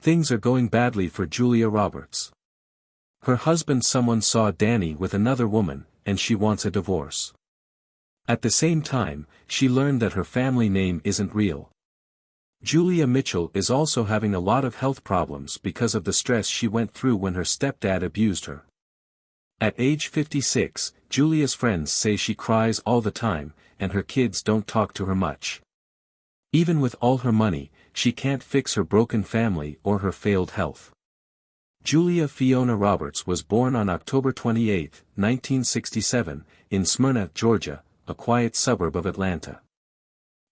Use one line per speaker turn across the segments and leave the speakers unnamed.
Things are going badly for Julia Roberts. Her husband someone saw Danny with another woman, and she wants a divorce. At the same time, she learned that her family name isn't real. Julia Mitchell is also having a lot of health problems because of the stress she went through when her stepdad abused her. At age 56, Julia's friends say she cries all the time, and her kids don't talk to her much. Even with all her money, she can't fix her broken family or her failed health. Julia Fiona Roberts was born on October 28, 1967, in Smyrna, Georgia, a quiet suburb of Atlanta.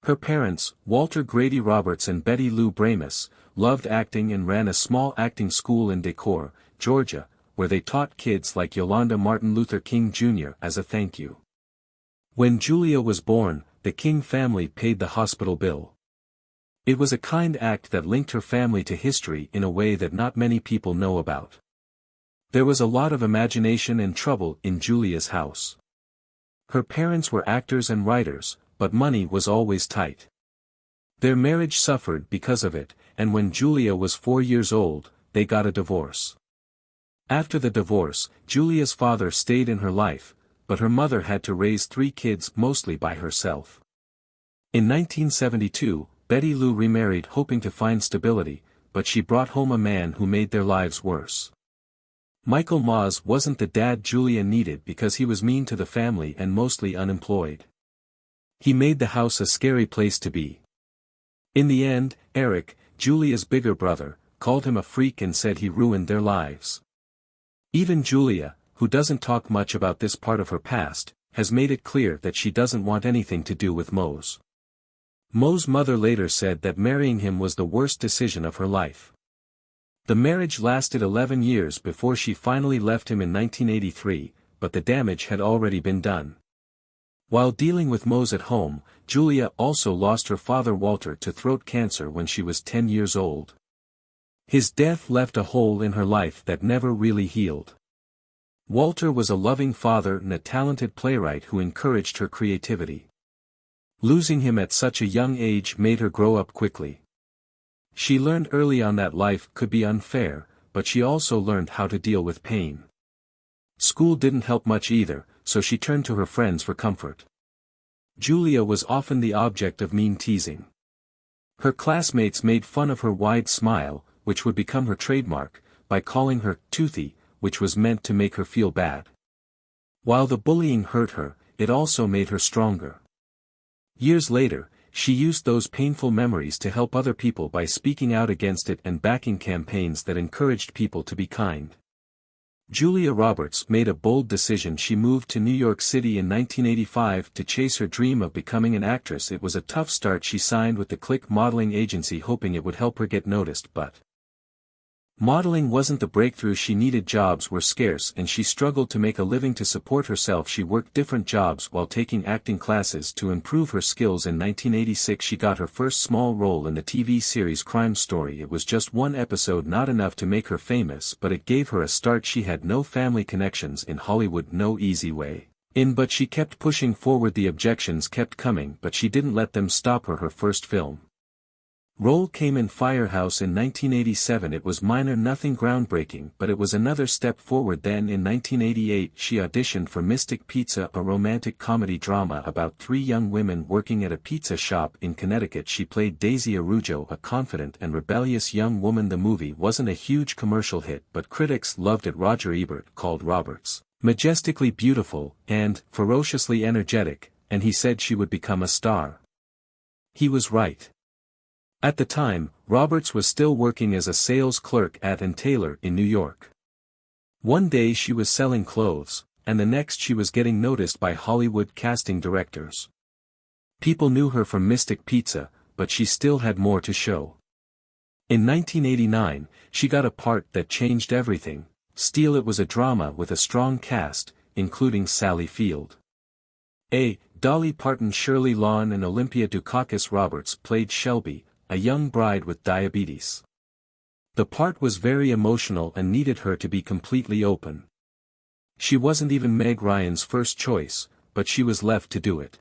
Her parents, Walter Grady Roberts and Betty Lou Bramus, loved acting and ran a small acting school in Decorah, Georgia, where they taught kids like Yolanda Martin Luther King Jr. as a thank you. When Julia was born, the King family paid the hospital bill. It was a kind act that linked her family to history in a way that not many people know about. There was a lot of imagination and trouble in Julia's house. Her parents were actors and writers, but money was always tight. Their marriage suffered because of it, and when Julia was 4 years old, they got a divorce. After the divorce, Julia's father stayed in her life, but her mother had to raise 3 kids mostly by herself. In 1972, Betty Lou remarried hoping to find stability, but she brought home a man who made their lives worse. Michael Moz wasn't the dad Julia needed because he was mean to the family and mostly unemployed. He made the house a scary place to be. In the end, Eric, Julia's bigger brother, called him a freak and said he ruined their lives. Even Julia, who doesn't talk much about this part of her past, has made it clear that she doesn't want anything to do with Moz. Mo's mother later said that marrying him was the worst decision of her life. The marriage lasted 11 years before she finally left him in 1983, but the damage had already been done. While dealing with Moz at home, Julia also lost her father Walter to throat cancer when she was 10 years old. His death left a hole in her life that never really healed. Walter was a loving father and a talented playwright who encouraged her creativity. Losing him at such a young age made her grow up quickly. She learned early on that life could be unfair, but she also learned how to deal with pain. School didn't help much either, so she turned to her friends for comfort. Julia was often the object of mean teasing. Her classmates made fun of her wide smile, which would become her trademark, by calling her toothy, which was meant to make her feel bad. While the bullying hurt her, it also made her stronger. Years later, she used those painful memories to help other people by speaking out against it and backing campaigns that encouraged people to be kind. Julia Roberts made a bold decision. She moved to New York City in 1985 to chase her dream of becoming an actress. It was a tough start. She signed with the Click modeling agency hoping it would help her get noticed, but modeling wasn't the breakthrough she needed. Jobs were scarce and she struggled to make a living to support herself. She worked different jobs while taking acting classes to improve her skills. In 1986 she got her first small role in the TV series Crime Story. It was just one episode, not enough to make her famous, but it gave her a start. She had no family connections in Hollywood, no easy way in, but she kept pushing forward. The objections kept coming, but she didn't let them stop her. Her first film role came in Firehouse in 1987. It was minor, nothing groundbreaking, but it was another step forward. Then in 1988 she auditioned for Mystic Pizza, a romantic comedy drama about 3 young women working at a pizza shop in Connecticut. She played Daisy Arujo, a confident and rebellious young woman. The movie wasn't a huge commercial hit, but critics loved it. Roger Ebert called Roberts majestically beautiful and ferociously energetic, and he said she would become a star. He was right. At the time, Roberts was still working as a sales clerk at & Taylor in New York. One day she was selling clothes, and the next she was getting noticed by Hollywood casting directors. People knew her from Mystic Pizza, but she still had more to show. In 1989, she got a part that changed everything. Steel. It was a drama with a strong cast, including Sally Field, Dolly Parton, Shirley Lawn, and Olympia Dukakis. Roberts played Shelby, a young bride with diabetes. The part was very emotional and needed her to be completely open. She wasn't even Meg Ryan's first choice, but she was left to do it.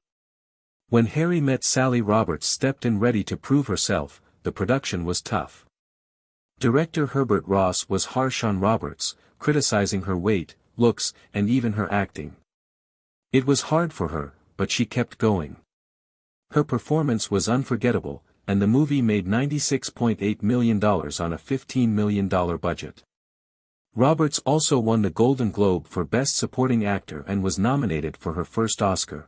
When Harry Met Sally, Roberts stepped in ready to prove herself. The production was tough. Director Herbert Ross was harsh on Roberts, criticizing her weight, looks, and even her acting. It was hard for her, but she kept going. Her performance was unforgettable, and the movie made $96.8 million on a $15 million budget. Roberts also won the Golden Globe for Best Supporting Actor and was nominated for her first Oscar.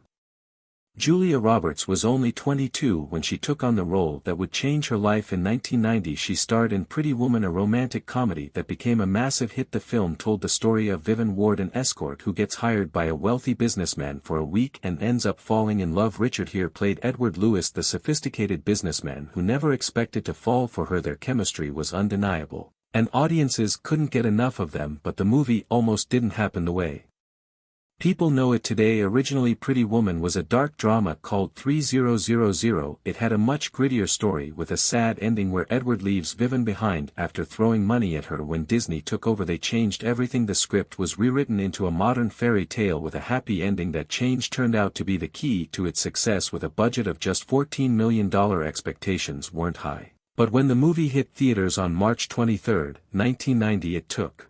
Julia Roberts was only 22 when she took on the role that would change her life. In 1990 she starred in Pretty Woman, a romantic comedy that became a massive hit. The film told the story of Vivian Ward, an escort who gets hired by a wealthy businessman for a week and ends up falling in love. Richard Gere played Edward Lewis, the sophisticated businessman who never expected to fall for her. Their chemistry was undeniable, and audiences couldn't get enough of them, but the movie almost didn't happen the way people know it today. Originally Pretty Woman was a dark drama called 3000. It had a much grittier story with a sad ending where Edward leaves Vivian behind after throwing money at her. When Disney took over they changed everything. The script was rewritten into a modern fairy tale with a happy ending. That change turned out to be the key to its success. With a budget of just $14 million, expectations weren't high. But when the movie hit theaters on March 23, 1990, it took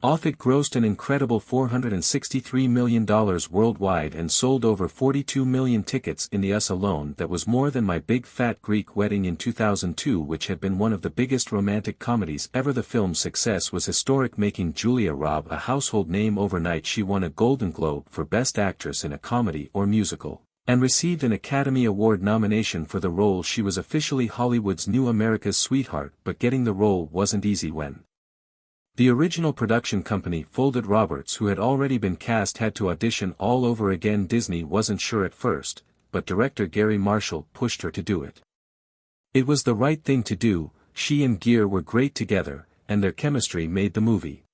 off. It grossed an incredible $463 million worldwide and sold over 42 million tickets in the US alone. That was more than My Big Fat Greek Wedding in 2002, which had been one of the biggest romantic comedies ever. The film's success was historic, making Julia Roberts a household name overnight. She won a Golden Globe for Best Actress in a Comedy or Musical, and received an Academy Award nomination for the role. She was officially Hollywood's new America's sweetheart, but getting the role wasn't easy. When the original production company folded, Roberts, who had already been cast, had to audition all over again. Disney wasn't sure at first, but director Gary Marshall pushed her to do it. It was the right thing to do. She and Gere were great together, and their chemistry made the movie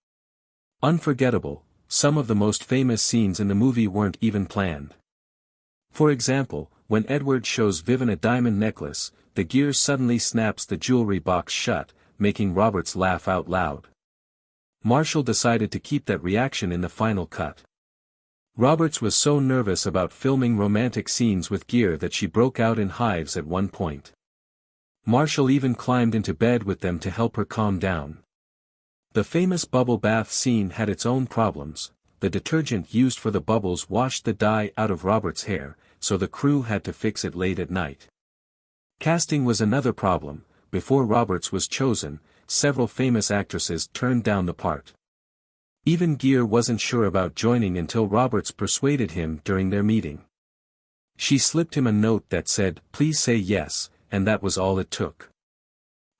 unforgettable. Some of the most famous scenes in the movie weren't even planned. For example, when Edward shows Vivian a diamond necklace, the Gere suddenly snaps the jewelry box shut, making Roberts laugh out loud. Marshall decided to keep that reaction in the final cut. Roberts was so nervous about filming romantic scenes with Gere that she broke out in hives at one point. Marshall even climbed into bed with them to help her calm down. The famous bubble bath scene had its own problems. The detergent used for the bubbles washed the dye out of Roberts' hair, so the crew had to fix it late at night. Casting was another problem. Before Roberts was chosen, several famous actresses turned down the part. Even Gere wasn't sure about joining until Roberts persuaded him during their meeting. She slipped him a note that said, "Please say yes," and that was all it took.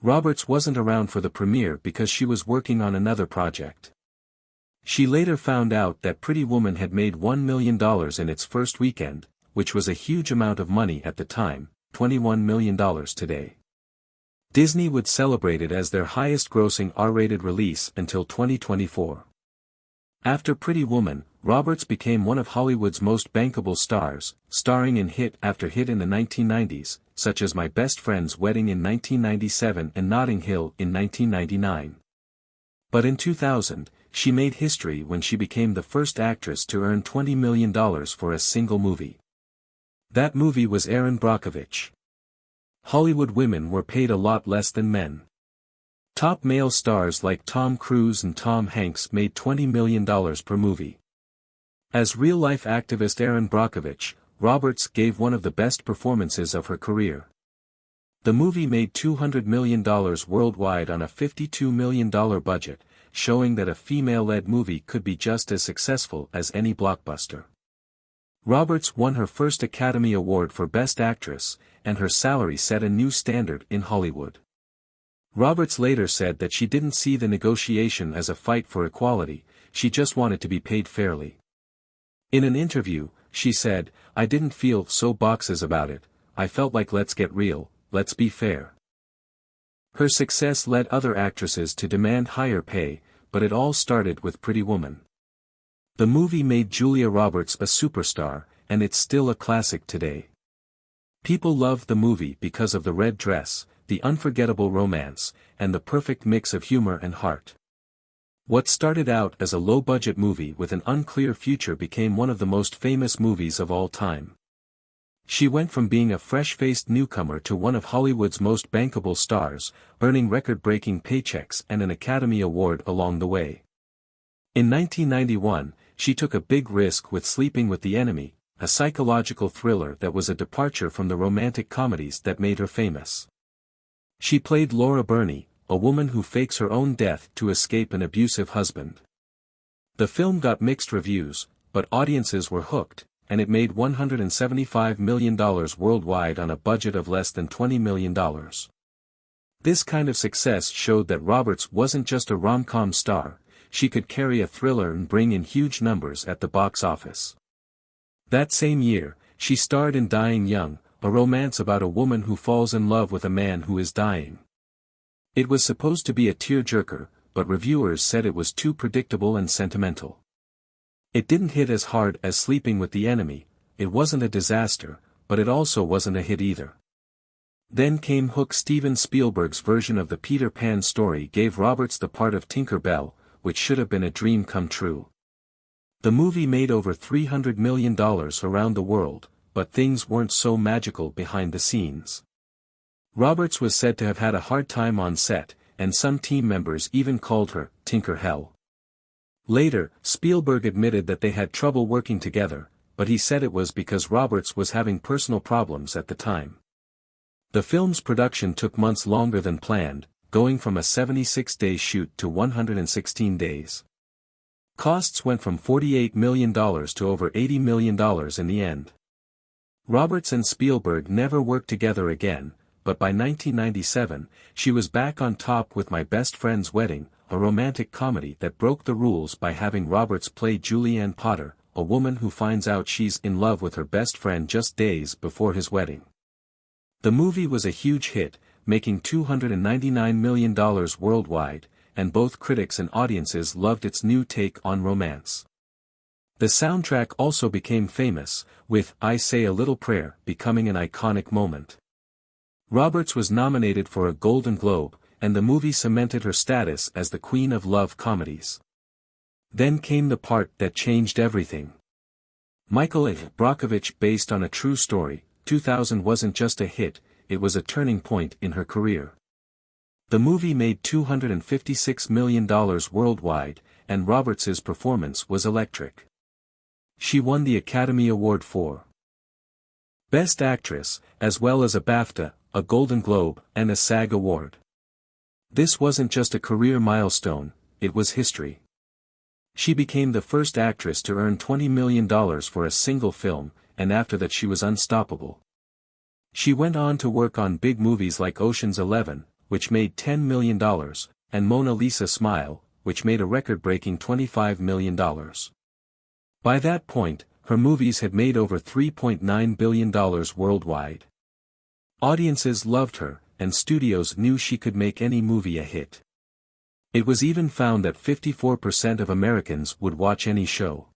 Roberts wasn't around for the premiere because she was working on another project. She later found out that Pretty Woman had made $1 million in its first weekend, which was a huge amount of money at the time, $21 million today. Disney would celebrate it as their highest-grossing R-rated release until 2024. After Pretty Woman, Roberts became one of Hollywood's most bankable stars, starring in hit after hit in the 1990s, such as My Best Friend's Wedding in 1997 and Notting Hill in 1999. But in 2000, she made history when she became the first actress to earn $20 million for a single movie. That movie was Erin Brockovich. Hollywood women were paid a lot less than men. Top male stars like Tom Cruise and Tom Hanks made $20 million per movie. As real-life activist Erin Brockovich, Roberts gave one of the best performances of her career. The movie made $200 million worldwide on a $52 million budget, showing that a female-led movie could be just as successful as any blockbuster. Roberts won her first Academy Award for Best Actress, and her salary set a new standard in Hollywood. Roberts later said that she didn't see the negotiation as a fight for equality, she just wanted to be paid fairly. In an interview, she said, "I didn't feel so boxes about it, I felt like let's get real, let's be fair." Her success led other actresses to demand higher pay, but it all started with Pretty Woman. The movie made Julia Roberts a superstar, and it's still a classic today. People loved the movie because of the red dress, the unforgettable romance, and the perfect mix of humor and heart. What started out as a low-budget movie with an unclear future became one of the most famous movies of all time. She went from being a fresh-faced newcomer to one of Hollywood's most bankable stars, earning record-breaking paychecks and an Academy Award along the way. In 1991, she took a big risk with Sleeping with the Enemy, a psychological thriller that was a departure from the romantic comedies that made her famous. She played Laura Burney, a woman who fakes her own death to escape an abusive husband. The film got mixed reviews, but audiences were hooked, and it made $175 million worldwide on a budget of less than $20 million. This kind of success showed that Roberts wasn't just a rom-com star, she could carry a thriller and bring in huge numbers at the box office. That same year, she starred in Dying Young, a romance about a woman who falls in love with a man who is dying. It was supposed to be a tearjerker, but reviewers said it was too predictable and sentimental. It didn't hit as hard as Sleeping with the Enemy, it wasn't a disaster, but it also wasn't a hit either. Then came Hook. Steven Spielberg's version of the Peter Pan story gave Roberts the part of Tinker Bell, which should have been a dream come true. The movie made over $300 million around the world, but things weren't so magical behind the scenes. Roberts was said to have had a hard time on set, and some team members even called her Tinker Hell. Later, Spielberg admitted that they had trouble working together, but he said it was because Roberts was having personal problems at the time. The film's production took months longer than planned, going from a 76-day shoot to 116 days. Costs went from $48 million to over $80 million in the end. Roberts and Spielberg never worked together again, but by 1997, she was back on top with My Best Friend's Wedding, a romantic comedy that broke the rules by having Roberts play Julianne Potter, a woman who finds out she's in love with her best friend just days before his wedding. The movie was a huge hit, making $299 million worldwide, and both critics and audiences loved its new take on romance. The soundtrack also became famous, with I Say a Little Prayer becoming an iconic moment. Roberts was nominated for a Golden Globe, and the movie cemented her status as the queen of love comedies. Then came the part that changed everything. Michael A. Brockovich, based on a true story, 2000 wasn't just a hit, it was a turning point in her career. The movie made $256 million worldwide, and Roberts's performance was electric. She won the Academy Award for Best Actress, as well as a BAFTA, a Golden Globe, and a SAG Award. This wasn't just a career milestone, it was history. She became the first actress to earn $20 million for a single film, and after that she was unstoppable. She went on to work on big movies like Ocean's 11, which made $10 million, and Mona Lisa Smile, which made a record-breaking $25 million. By that point, her movies had made over $3.9 billion worldwide. Audiences loved her, and studios knew she could make any movie a hit. It was even found that 54% of Americans would watch any show.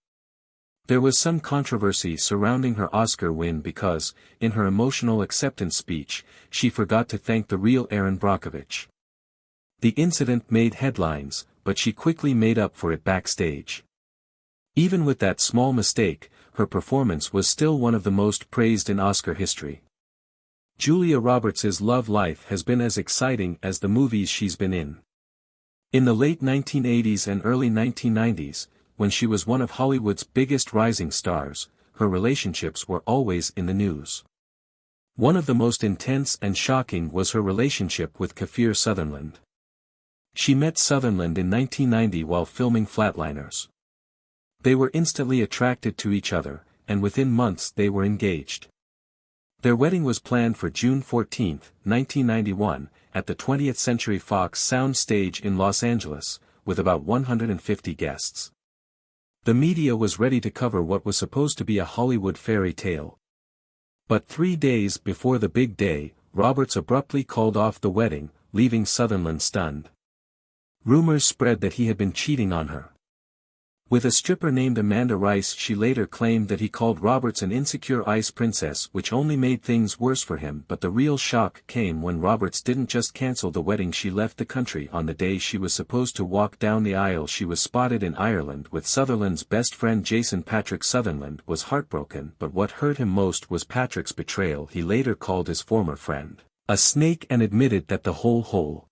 There was some controversy surrounding her Oscar win because, in her emotional acceptance speech, she forgot to thank the real Erin Brockovich. The incident made headlines, but she quickly made up for it backstage. Even with that small mistake, her performance was still one of the most praised in Oscar history. Julia Roberts' love life has been as exciting as the movies she's been in. In the late 1980s and early 1990s, when she was one of Hollywood's biggest rising stars, her relationships were always in the news. One of the most intense and shocking was her relationship with Kiefer Sutherland. She met Sutherland in 1990 while filming Flatliners. They were instantly attracted to each other, and within months they were engaged. Their wedding was planned for June 14, 1991, at the 20th Century Fox Sound Stage in Los Angeles, with about 150 guests. The media was ready to cover what was supposed to be a Hollywood fairy tale. But 3 days before the big day, Roberts abruptly called off the wedding, leaving Sutherland stunned. Rumors spread that he had been cheating on her. With a stripper named Amanda Rice, she later claimed that he called Roberts an insecure ice princess, which only made things worse for him. But the real shock came when Roberts didn't just cancel the wedding. She left the country on the day she was supposed to walk down the aisle. She was spotted in Ireland with Sutherland's best friend Jason. Patrick Sutherland was heartbroken, but what hurt him most was Patrick's betrayal. He later called his former friend a snake and admitted that the whole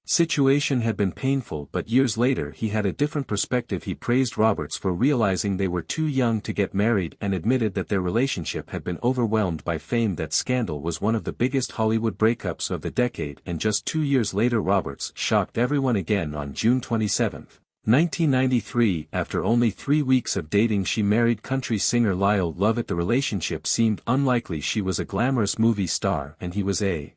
situation had been painful, but years later he had a different perspective. He praised Roberts for realizing they were too young to get married and admitted that their relationship had been overwhelmed by fame. That scandal was one of the biggest Hollywood breakups of the decade, and just 2 years later Roberts shocked everyone again. On June 27, 1993, after only 3 weeks of dating, she married country singer Lyle Lovett. The relationship seemed unlikely. She was a glamorous movie star and he was a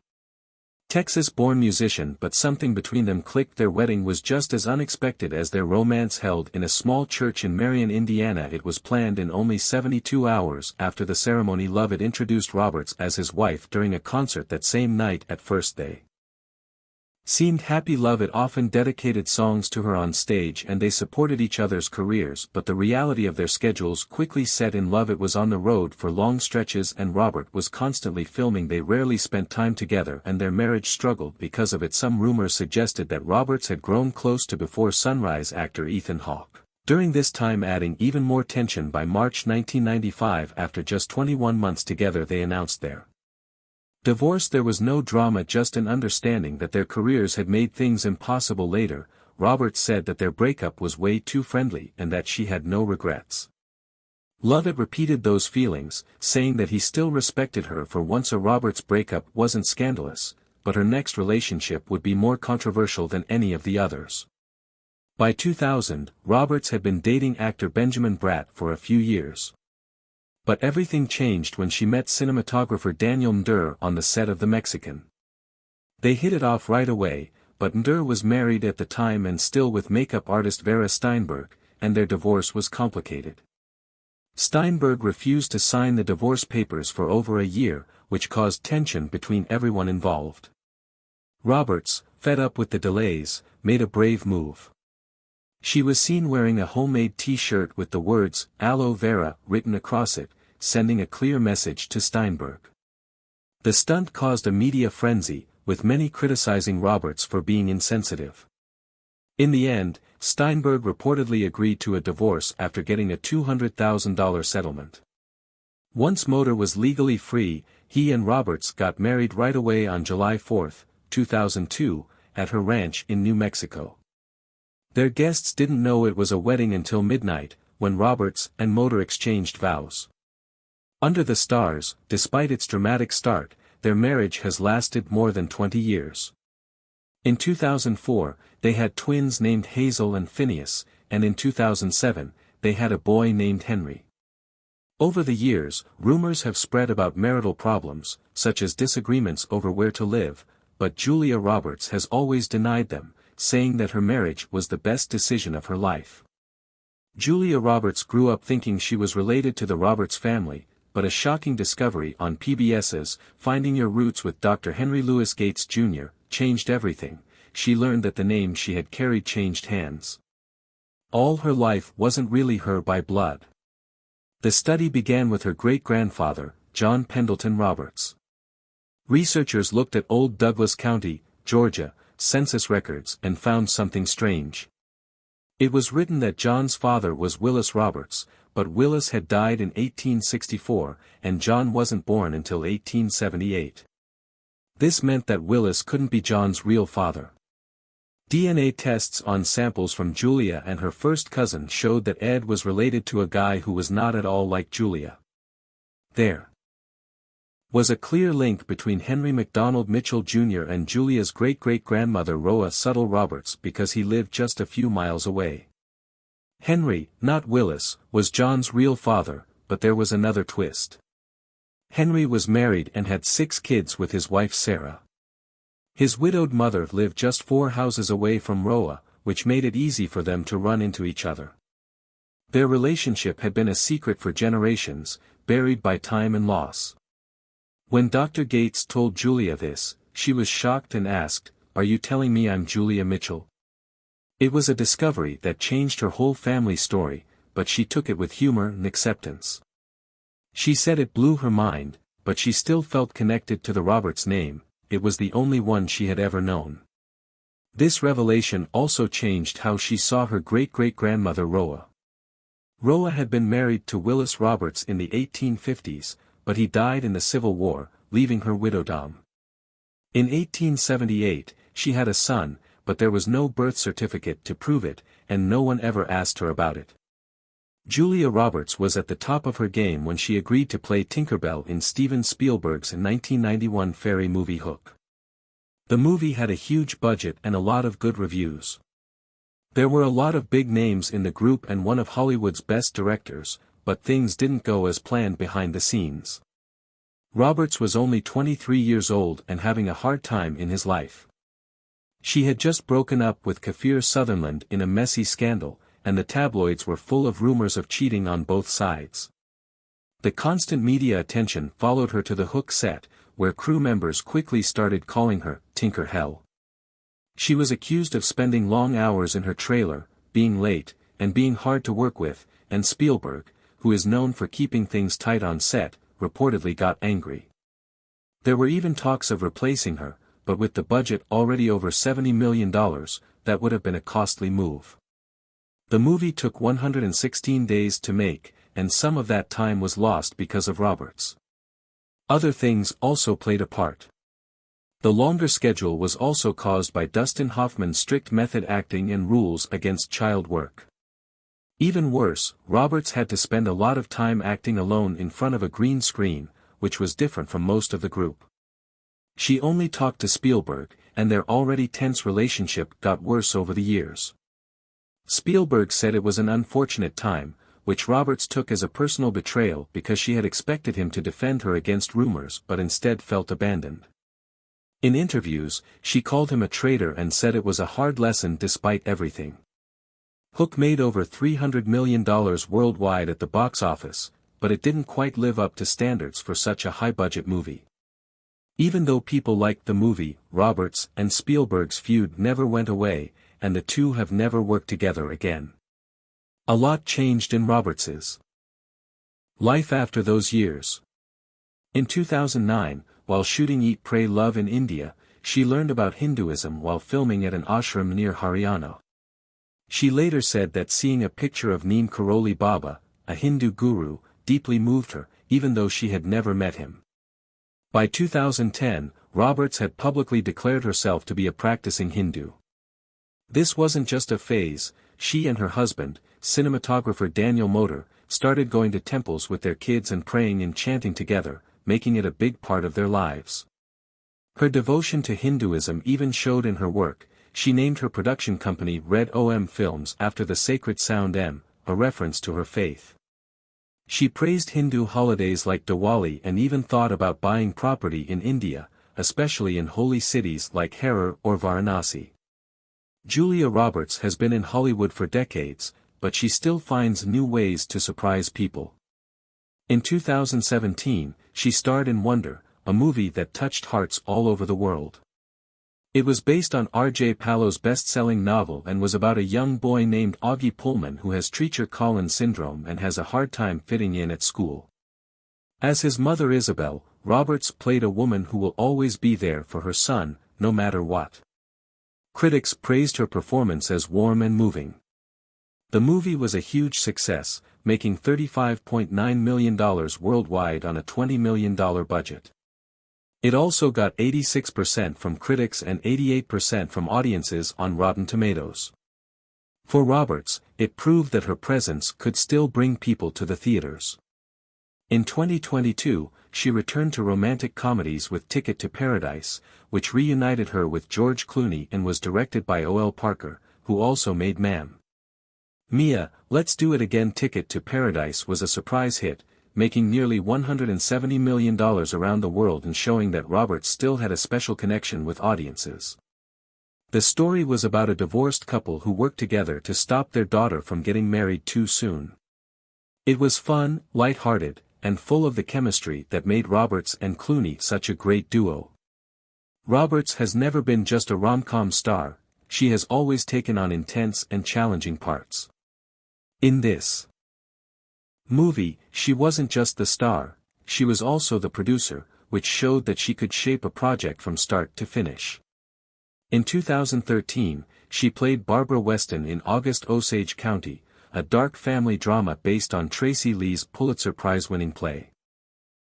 Texas-born musician, but something between them clicked. Their wedding was just as unexpected as their romance. Held in a small church in Marion, Indiana, it was planned in only 72 hours. After the ceremony, Lovett introduced Roberts as his wife during a concert that same night. At first they seemed happy. Lovett often dedicated songs to her on stage and they supported each other's careers, but the reality of their schedules quickly set in. Lovett was on the road for long stretches and Robert was constantly filming. They rarely spent time together and their marriage struggled because of it. Some rumors suggested that Roberts had grown close to Before Sunrise actor Ethan Hawke during this time, adding even more tension. By March 1995, after just 21 months together, they announced their divorce. There was no drama, just an understanding that their careers had made things impossible. Later, Roberts said that their breakup was way too friendly and that she had no regrets. Lovett repeated those feelings, saying that he still respected her for once. A Roberts breakup wasn't scandalous, but her next relationship would be more controversial than any of the others. By 2000, Roberts had been dating actor Benjamin Bratt for a few years. But everything changed when she met cinematographer Daniel Mder on the set of The Mexican. They hit it off right away, but Mder was married at the time and still with makeup artist Vera Steinberg, and their divorce was complicated. Steinberg refused to sign the divorce papers for over a year, which caused tension between everyone involved. Roberts, fed up with the delays, made a brave move. She was seen wearing a homemade t-shirt with the words, "Aloe Vera," written across it, sending a clear message to Steinberg. The stunt caused a media frenzy, with many criticizing Roberts for being insensitive. In the end, Steinberg reportedly agreed to a divorce after getting a $200,000 settlement. Once Mder was legally free, he and Roberts got married right away on July 4, 2002, at her ranch in New Mexico. Their guests didn't know it was a wedding until midnight, when Roberts and Mder exchanged vows. Under the stars, despite its dramatic start, their marriage has lasted more than 20 years. In 2004, they had twins named Hazel and Phineas, and in 2007, they had a boy named Henry. Over the years, rumors have spread about marital problems, such as disagreements over where to live, but Julia Roberts has always denied them, saying that her marriage was the best decision of her life. Julia Roberts grew up thinking she was related to the Roberts family, but a shocking discovery on PBS's Finding Your Roots with Dr. Henry Louis Gates Jr. changed everything. She learned that the name she had carried changed hands. All her life wasn't really her by blood. The study began with her great-grandfather, John Pendleton Roberts. Researchers looked at old Douglas County, Georgia, census records and found something strange. It was written that John's father was Willis Roberts, but Willis had died in 1864, and John wasn't born until 1878. This meant that Willis couldn't be John's real father. DNA tests on samples from Julia and her first cousin showed that Ed was related to a guy who was not at all like Julia. There was a clear link between Henry McDonald Mitchell Jr. and Julia's great-great-grandmother Roa Suttle Roberts because he lived just a few miles away. Henry, not Willis, was John's real father, but there was another twist. Henry was married and had 6 kids with his wife Sarah. His widowed mother lived just 4 houses away from Roa, which made it easy for them to run into each other. Their relationship had been a secret for generations, buried by time and loss. When Dr. Gates told Julia this, she was shocked and asked, "Are you telling me I'm Julia Mitchell?" It was a discovery that changed her whole family story, but she took it with humor and acceptance. She said it blew her mind, but she still felt connected to the Roberts name. It was the only one she had ever known. This revelation also changed how she saw her great-great-grandmother Roa. Roa had been married to Willis Roberts in the 1850s, but he died in the Civil War, leaving her widowdom. In 1878, she had a son, but there was no birth certificate to prove it, and no one ever asked her about it. Julia Roberts was at the top of her game when she agreed to play Tinker Bell in Steven Spielberg's 1991 fairy movie Hook. The movie had a huge budget and a lot of good reviews. There were a lot of big names in the group and one of Hollywood's best directors, but things didn't go as planned behind the scenes. Roberts was only 23 years old and having a hard time in his life. She had just broken up with Kiefer Sutherland in a messy scandal, and the tabloids were full of rumors of cheating on both sides. The constant media attention followed her to the Hook set, where crew members quickly started calling her Tinker Hell. She was accused of spending long hours in her trailer, being late, and being hard to work with, and Spielberg, who is known for keeping things tight on set, reportedly got angry. There were even talks of replacing her, but with the budget already over $70 million, that would have been a costly move. The movie took 116 days to make, and some of that time was lost because of Roberts. Other things also played a part. The longer schedule was also caused by Dustin Hoffman's strict method acting and rules against child work. Even worse, Roberts had to spend a lot of time acting alone in front of a green screen, which was different from most of the group. She only talked to Spielberg, and their already tense relationship got worse over the years. Spielberg said it was an unfortunate time, which Roberts took as a personal betrayal because she had expected him to defend her against rumors but instead felt abandoned. In interviews, she called him a traitor and said it was a hard lesson despite everything. Hook made over $300 million worldwide at the box office, but it didn't quite live up to standards for such a high-budget movie. Even though people liked the movie, Roberts and Spielberg's feud never went away, and the two have never worked together again. A lot changed in Roberts's life after those years. In 2009, while shooting Eat Pray Love in India, she learned about Hinduism while filming at an ashram near Haryana. She later said that seeing a picture of Neem Karoli Baba, a Hindu guru, deeply moved her, even though she had never met him. By 2010, Roberts had publicly declared herself to be a practicing Hindu. This wasn't just a phase. She and her husband, cinematographer Daniel Moder, started going to temples with their kids and praying and chanting together, making it a big part of their lives. Her devotion to Hinduism even showed in her work. She named her production company Red Om Films after the sacred sound M, a reference to her faith. She praised Hindu holidays like Diwali and even thought about buying property in India, especially in holy cities like Harar or Varanasi. Julia Roberts has been in Hollywood for decades, but she still finds new ways to surprise people. In 2017, she starred in Wonder, a movie that touched hearts all over the world. It was based on R.J. Palo's best-selling novel and was about a young boy named Augie Pullman who has Treacher-Collins syndrome and has a hard time fitting in at school. As his mother Isabel, Roberts played a woman who will always be there for her son, no matter what. Critics praised her performance as warm and moving. The movie was a huge success, making $35.9 million worldwide on a $20 million budget. It also got 86% from critics and 88% from audiences on Rotten Tomatoes. For Roberts, it proved that her presence could still bring people to the theaters. In 2022, she returned to romantic comedies with Ticket to Paradise, which reunited her with George Clooney and was directed by O.L. Parker, who also made Ma'am. Mia, Let's Do It Again. Ticket to Paradise was a surprise hit, making nearly $170 million around the world and showing that Roberts still had a special connection with audiences. The story was about a divorced couple who worked together to stop their daughter from getting married too soon. It was fun, light-hearted, and full of the chemistry that made Roberts and Clooney such a great duo. Roberts has never been just a rom-com star, she has always taken on intense and challenging parts. In this movie, she wasn't just the star, she was also the producer, which showed that she could shape a project from start to finish. In 2013, she played Barbara Weston in August Osage County, a dark family drama based on Tracy Lee's Pulitzer Prize-winning play.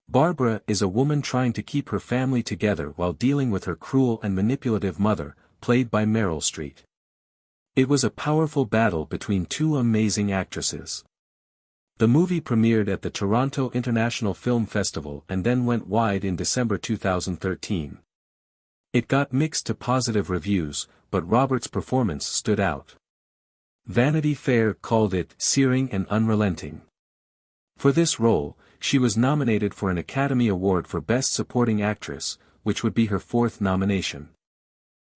Barbara is a woman trying to keep her family together while dealing with her cruel and manipulative mother, played by Meryl Streep. It was a powerful battle between two amazing actresses. The movie premiered at the Toronto International Film Festival and then went wide in December 2013. It got mixed to positive reviews, but Roberts' performance stood out. Vanity Fair called it searing and unrelenting. For this role, she was nominated for an Academy Award for Best Supporting Actress, which would be her fourth nomination.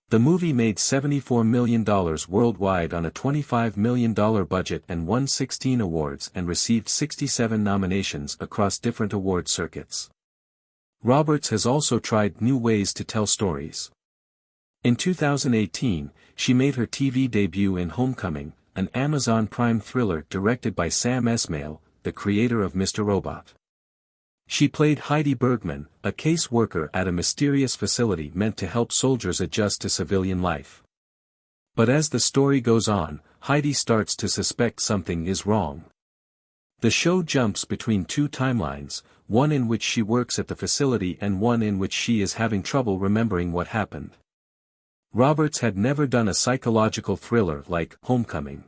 The movie made $74 million worldwide on a $25 million budget and won 16 awards and received 67 nominations across different award circuits. Roberts has also tried new ways to tell stories. In 2018, she made her TV debut in Homecoming, an Amazon Prime thriller directed by Sam Esmail, the creator of Mr. Robot. She played Heidi Bergman, a case worker at a mysterious facility meant to help soldiers adjust to civilian life. But as the story goes on, Heidi starts to suspect something is wrong. The show jumps between two timelines, one in which she works at the facility and one in which she is having trouble remembering what happened. Roberts had never done a psychological thriller like Homecoming.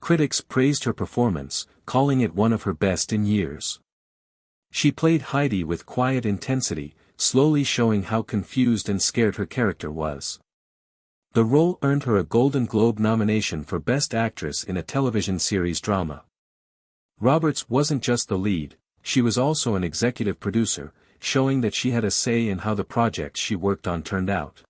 Critics praised her performance, calling it one of her best in years. She played Heidi with quiet intensity, slowly showing how confused and scared her character was. The role earned her a Golden Globe nomination for Best Actress in a Television Series Drama. Roberts wasn't just the lead, she was also an executive producer, showing that she had a say in how the projects she worked on turned out.